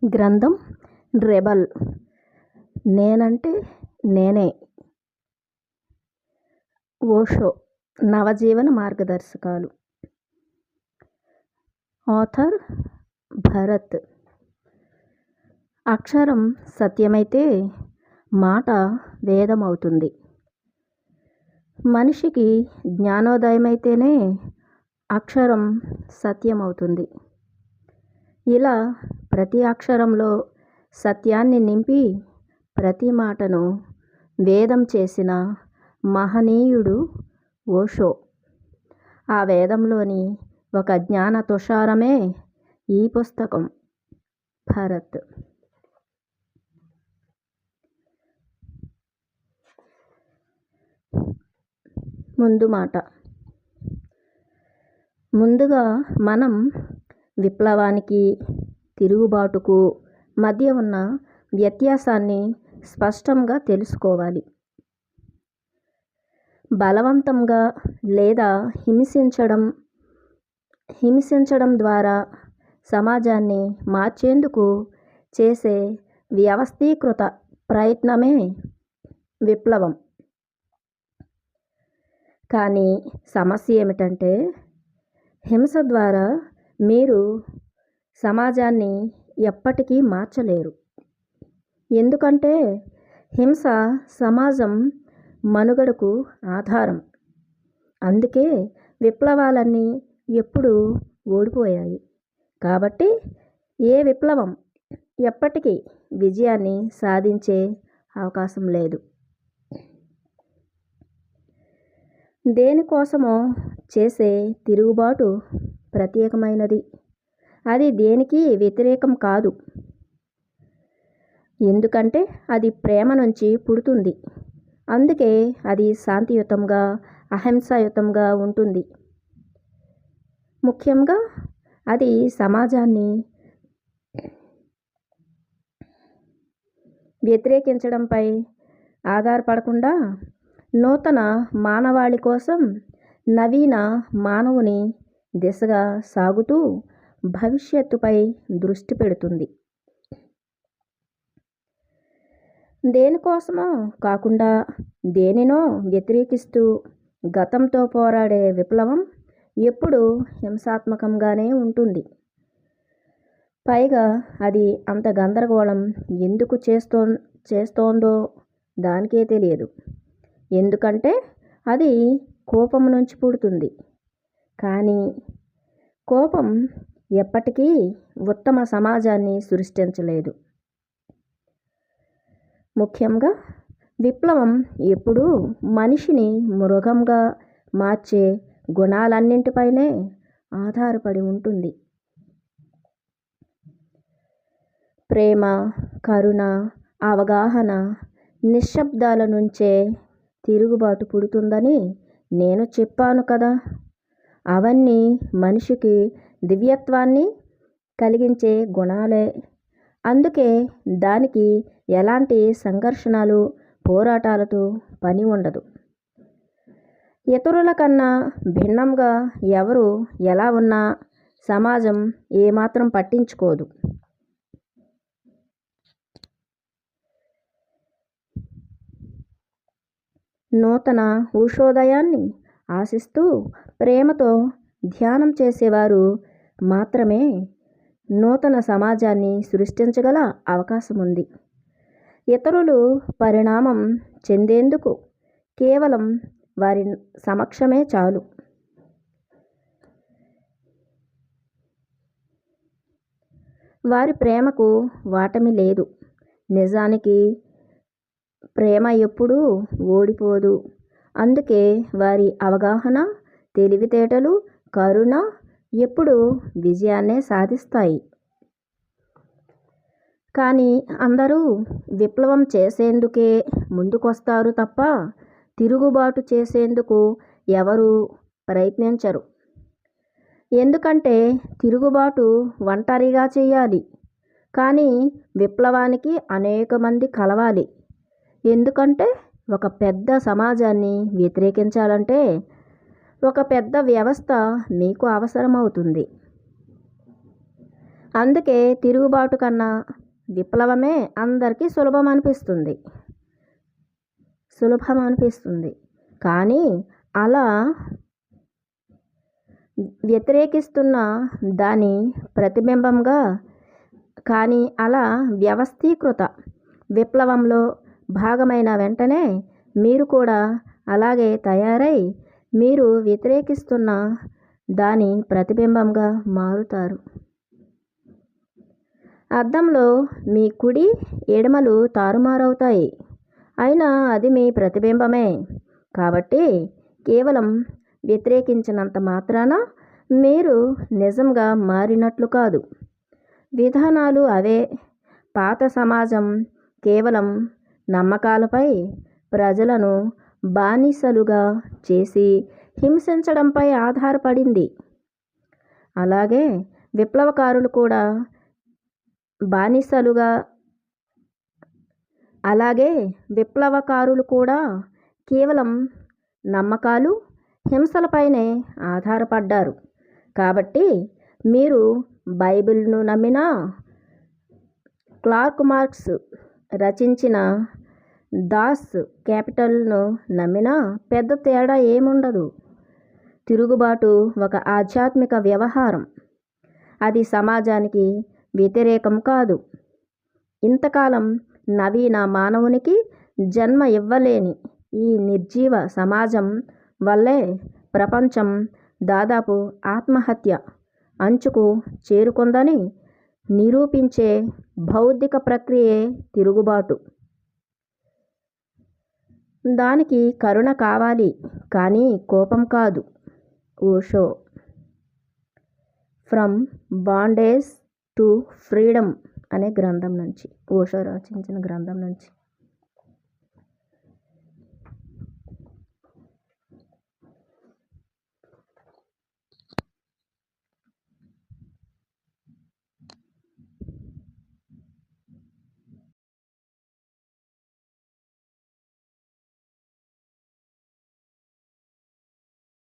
గ్రంథం రెబెల్. నేనంటే నేనే. ఓషో. నవజీవన మార్గదర్శకాలు. ఆథర్ భరత్. అక్షరం సత్యమైతే మాట వేదమవుతుంది. మనిషికి జ్ఞానోదయమైతేనే అక్షరం సత్యమవుతుంది. ఇలా ప్రతి అక్షరంలో సత్యాన్ని నింపి ప్రతి మాటను వేదం చేసిన మహనీయుడు ఓషో. ఆ వేదంలోని ఒక జ్ఞాన తుషారమే ఈ పుస్తకం. భరత్. ముందు మాట. ముందుగా మనం విప్లవానికి తిరుగుబాటుకు మధ్య ఉన్న వ్యత్యాసాన్ని స్పష్టంగా తెలుసుకోవాలి. బలవంతంగా లేదా హింసించడం ద్వారా సమాజాన్ని మార్చేందుకు చేసే వ్యవస్థీకృత ప్రయత్నమే విప్లవం. కానీ సమస్య ఏమిటంటే హింస ద్వారా మీరు సమాజాన్ని ఎప్పటికీ మార్చలేరు. ఎందుకంటే హింస సమాజం మనుగడకు ఆధారం. అందుకే విప్లవాలన్నీ ఎప్పుడూ ఓడిపోయాయి. కాబట్టి ఏ విప్లవం ఎప్పటికీ విజయాన్ని సాధించే అవకాశం లేదు. దేనికోసమో చేసే తిరుగుబాటు ప్రత్యేకమైనది. అది దేనికి వ్యతిరేకం కాదు. ఎందుకంటే అది ప్రేమ నుంచి పుడుతుంది. అందుకే అది శాంతియుతంగా, అహింసాయుతంగా ఉంటుంది. ముఖ్యంగా అది సమాజాన్ని వ్యతిరేకించడంపై ఆధారపడకుండా నూతన మానవాళి కోసం నవీన మానవుని దిశగా సాగుతూ భవిష్యత్తుపై దృష్టి పెడుతుంది. దేనికోసమో కాకుండా దేనినో వ్యతిరేకిస్తూ గతంతో పోరాడే విప్లవం ఎప్పుడూ హింసాత్మకంగానే ఉంటుంది. పైగా అది అంత గందరగోళం ఎందుకు చేస్తోందో దానికే తెలియదు. ఎందుకంటే అది కోపం నుంచి పుడుతుంది. కానీ కోపం ఎప్పటికీ ఉత్తమ సమాజాన్ని సృష్టించలేదు. ముఖ్యంగా విప్లవం ఎప్పుడూ మనిషిని మృగంగా మార్చే గుణాలన్నింటిపైనే ఆధారపడి ఉంటుంది. ప్రేమ, కరుణ, అవగాహన, నిశ్శబ్దాల నుంచే తిరుగుబాటు పుడుతుందని నేను చెప్పాను కదా. అవన్నీ మనిషికి దివ్యత్వాన్ని కలిగించే గుణాలే. అందుకే దానికి ఎలాంటి సంఘర్షణలు, పోరాటాలతో పని ఉండదు. ఇతరుల కన్నా భిన్నంగా ఎవరు ఎలా ఉన్నా సమాజం ఏమాత్రం పట్టించుకోదు. నూతన ఉషోదయాన్ని ఆశిస్తూ ప్రేమతో ధ్యానం చేసేవారు మాత్రమే నూతన సమాజాన్ని సృష్టించగల అవకాశం ఉంది. ఇతరులు పరిణామం చెందేందుకు కేవలం వారి సమక్షమే చాలు. వారి ప్రేమకు వాటమి లేదు. నిజానికి ప్రేమ ఎప్పుడూ ఓడిపోదు. అందుకే వారి అవగాహన, తెలివితేటలు, కరుణ ఎప్పుడూ విజయాన్నే సాధిస్తాయి. కానీ అందరూ విప్లవం చేసేందుకే ముందుకొస్తారు తప్ప తిరుగుబాటు చేసేందుకు ఎవరూ ప్రయత్నించరు. ఎందుకంటే తిరుగుబాటు ఒంటరిగా చేయాలి. కానీ విప్లవానికి అనేక మంది కలవాలి. ఎందుకంటే ఒక పెద్ద సమాజాన్ని వ్యతిరేకించాలంటే ఒక పెద్ద వ్యవస్థ మీకు అవసరమవుతుంది. అందుకే తిరుగుబాటు కన్నా విప్లవమే అందరికీ సులభం అనిపిస్తుంది. కానీ అలా వ్యతిరేకిస్తున్న దాని ప్రతిబింబంగా అలా వ్యవస్థీకృత విప్లవంలో భాగమైన వెంటనే మీరు కూడా అలాగే తయారై మీరు వ్యతిరేకిస్తున్న దాని ప్రతిబింబంగా మారుతారు. అద్దంలో మీ కుడి ఎడమలు తారుమారవుతాయి. అయినా అది మీ ప్రతిబింబమే. కాబట్టి కేవలం వ్యతిరేకించినంత మాత్రాన మీరు నిజంగా మారినట్లు కాదు. విధానాలు అవే. పాత సమాజం కేవలం నమ్మకాలపై ప్రజలను బానిసలుగా చేసి హింసించడంపై ఆధారపడింది. అలాగే విప్లవకారులు కూడా కేవలం నమ్మకాలు, హింసలపైనే ఆధారపడ్డారు. కాబట్టి మీరు బైబిల్ను నమ్మినా, కార్ల్ మార్క్స్ రచించిన దాస్ క్యాపిటల్ను నమ్మినా పెద్ద తేడా ఏముండదు. తిరుగుబాటు ఒక ఆధ్యాత్మిక వ్యవహారం. అది సమాజానికి వ్యతిరేకం కాదు. ఇంతకాలం నవీన మానవునికి జన్మ ఇవ్వలేని ఈ నిర్జీవ సమాజం వల్లే ప్రపంచం దాదాపు ఆత్మహత్య అంచుకు చేరుకుందని నిరూపించే బౌద్ధిక ప్రక్రియే తిరుగుబాటు. దానికి కరుణ కావాలి, కానీ కోపం కాదు. Osho, from bondage to freedom అనే గ్రంథం నుంచి, ఓషో రచించిన గ్రంథం నుంచి.